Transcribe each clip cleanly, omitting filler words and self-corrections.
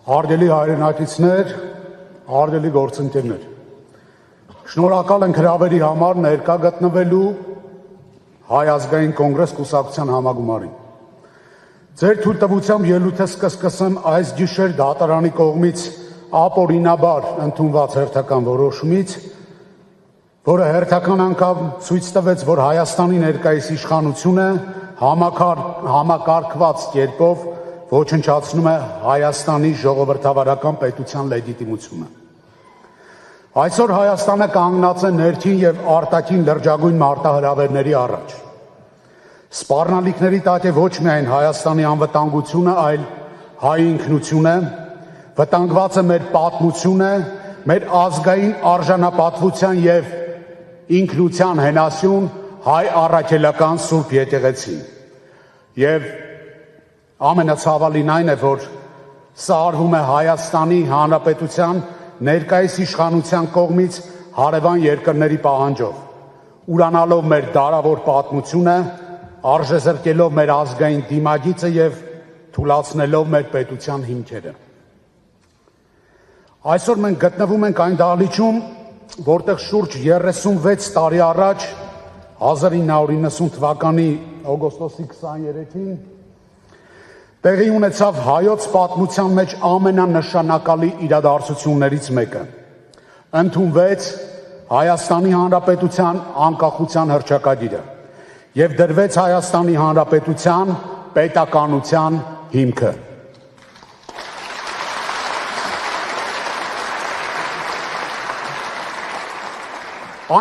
Հարգելի հայրենակիցներ, հարգելի գործընկերներ, շնորհակալ ենք հրավերի համար ներկա գտնվելու Հայ ազգային կոնգրես կուսակցության համագումարին։ Ձեր թույլտվությամբ ելույթս կսկսեմ այս գիշեր դատարանի կողմից ապօրինաբար ընդունված հերթական որոշումից, որը հերթական անգամ ցույց տվեց, որ Հայաստանի ներկայիս իշխանությունը համակարգված կերպով ոչնչացնում է Հայաստանի ժողովրդավարական պետության լեգիտիմությունը։ Այսօր Հայաստանը կանգնած է ներքին եւ արտաքին լրջագույն մարտահրավերների առաջ։ Սպառնալիքների տակ է ոչ միայն Հայաստանի անվտանգությունը, այլ հայ ինքնությունը, վտանգված է մեր պատմությունը, մեր ազգային արժանապատվության եւ ինքնության հենասյուն հայ առաքելական Սուրբ եկեղեցին։ Եվ ամենացավալին այն է, որ սա արվում է Հայաստանի Հանրապետության ներկայիս իշխանության կողմից հարևան երկրների պահանջով, ուրանալով մեր դարավոր պատմությունը, արժեզրկելով մեր ազգային դիմագիծը եւ թուլացնելով մեր պետության հիմքերը։ Այսօր մենք գտնվում ենք այն դահլիճում, որտեղ շուրջ 36 տարի առաջ 1990 թվականի օգոստոսի 23-ին տեղի ունեցավ հայոց պատմության մեջ ամենանշանակալի իրադարձություններից մեկը։ Ընդունվեց Հայաստանի Հանրապետության անկախության հռչակագիրը եւ դրվեց Հայաստանի Հանրապետության պետականության հիմքը։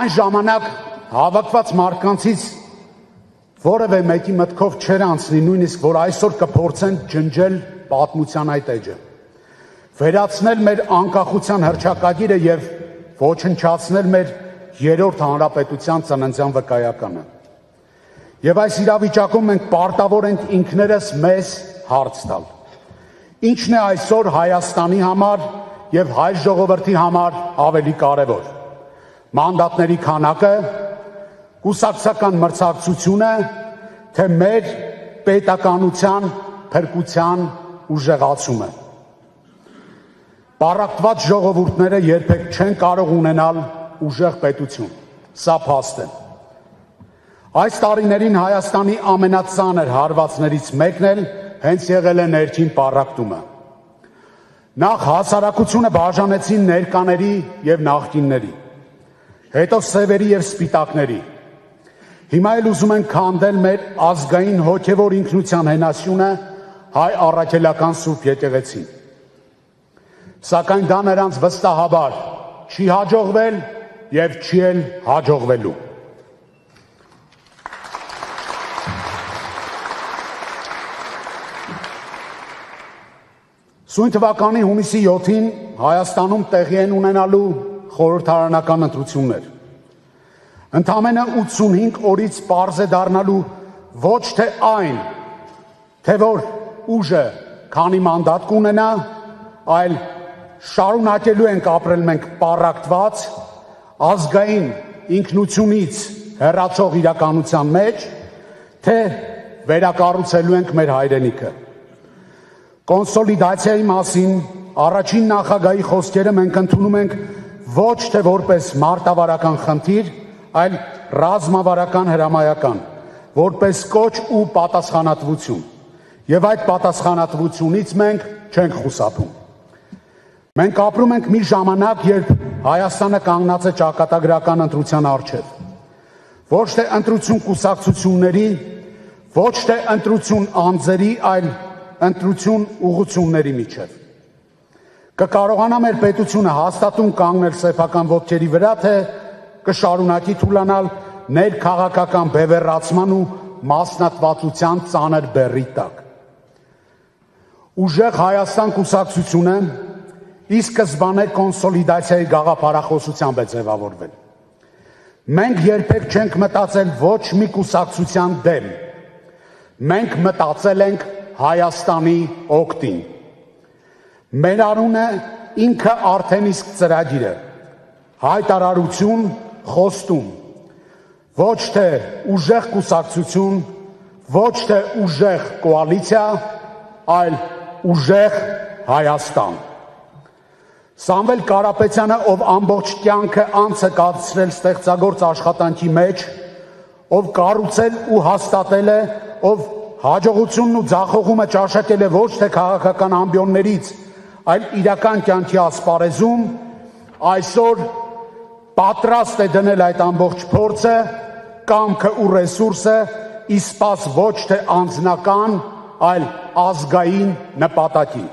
Այն ժամանակ հավաքված մարդկանցից որևէ մեկի մտքով չէր անցնի նույնիսկ, որ այսօր կփորձեն ջնջել պատմության այդ էջը, վերացնել մեր անկախության հռչակագիրը եւ ոչնչացնել մեր երրորդ հանրապետության ծննդյան վկայականը։ Եվ այս իրավիճակում մենք պարտավոր ենք ինքներս մեզ հարց տալ. Ինչն է այսօր Հայաստանի համար եւ հայ ժողովրդի համար ավելի կարեւոր։ Մանդատների քանակը, կուսակցական մրցակցությունը, թե մեր պետականության փրկության ուժեղացումը։ Պառակտված ժողովուրդները երբեք չեն կարող ունենալ ուժեղ պետություն։ Սա փաստ է։ Այս տարիներին Հայաստանի ամենածանր հարվածներից մեկն էլ հենց եղել է ներքին պառակտումը։ Նախ հասարակությունը բաժանեցին ներկաների եւ նախկինների, հետո սևերի եւ սպիտակների։ Հիմա էլ ուզում են քանդել մեր ազգային հոգևոր ինքնության հենասյունը հայ առաքելական Սուրբ եկեղեցին։ Սակայն դա նրանց վստահաբար չի հաջողվել եւ չի էլ հաջողվելու։ Սույն թվականի հունիսի 7-ին Հայաստանում տեղի են ունենալու խորհրդարանական ընտրություններ։ Ընդամենը 85 օրից պարզ է դառնալու ոչ թե այն, թե որ ուժը քանի մանդատ կունենա, այլ շարունակելու ենք ապրել մենք պառակտված, ազգային ինքնությունից հեռացող իրականության մեջ, թե վերակառուցելու ենք մեր հայրենիքը։ Կոնսոլիդացիայի մասին առաջին նախագահի խոսքերը մենք ընդունում ենք ոչ թե որպես մարտավարական խնդիր, այլ ռազմավարական հրամայական, որպես կոչ ու պատասխանատվություն, եւ այդ պատասխանատվությունից մենք չենք խուսափում։ Մենք ապրում ենք մի ժամանակ, երբ Հայաստանը կանգնած է ճակատագրական ընտրության առջև։ Ոչ թե ընտրություն կուսակցությունների, ոչ թե ընտրություն անձերի, այլ ընտրություն ուղղությունների միջև։ Կկարողանա մեր պետությունը հաստատուն կանգնել սեփական ոտքերի վրա, թե կշարունակի թուլանալ ներքաղաքական բևեռացման ու մասնատվածության ծանր բեռի տակ։ Ուժեղ Հայաստան կուսակցությունը ի սկզբանե կոնսոլիդացիայի գաղափարախոսությամբ է ձևավորվել։ Մենք երբեք չենք մտածել ոչ մի կուսակցության դեմ։ Մենք մտածել ենք Հայաստանի օգտին։ Մեր անունը ինքը արդեն իսկ ծրագիր է, հայտարարություն, խոստում, ոչ թե ուժեղ կուսակցություն, ոչ թե ուժեղ կոալիցիա, այլ ուժեղ Հայաստան։ Սամվել Կարապետյանը, ով ամբողջ կյանքը անց է կացրել ստեղծագործ աշխատանքի մեջ, ով կառուցել ու հաստատել է, ով հաջողությունն ու ձախողումը ճաշակել է ոչ թե քաղաքական ամբիոններից, այլ իրական կյանքի ասպարեզում, այսօր պատրաստ է դնել այդ ամբողջ փորձը, կամքը ու ռեսուրսը իսպաս ոչ թե անձնական, այլ ազգային նպատակի։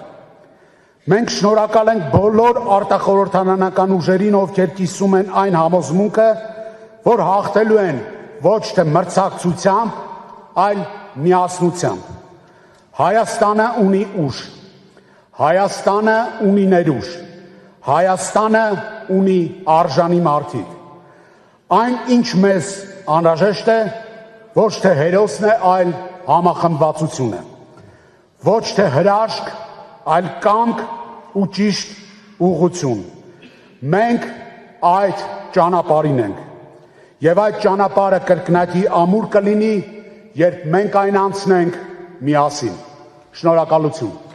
Մենք շնորհակալ ենք բոլոր արտախորհրդարանական ուժերին, ովքեր կիսում են այն համոզմունքը, որ հաղթելու են ոչ թե մրցակցությամբ, այլ միասնությամբ։ Հայաստանը ունի ուժ, Հայաստանը ունի ներուժ, Հայաստանը ունի արժանի մարդիկ։ Այն, ինչ մեզ անհրաժեշտ է, ոչ թե հերոսն է, այլ համախմբվածությունը, ոչ թե հրաշք, այլ կամք ու ճիշտ ուղղություն։ Մենք այդ ճանապարհին ենք, եւ այդ ճանապարհը կրկնակի ամուր կլինի, երբ մենք այն անցնենք միասին։ Շնորհակալություն։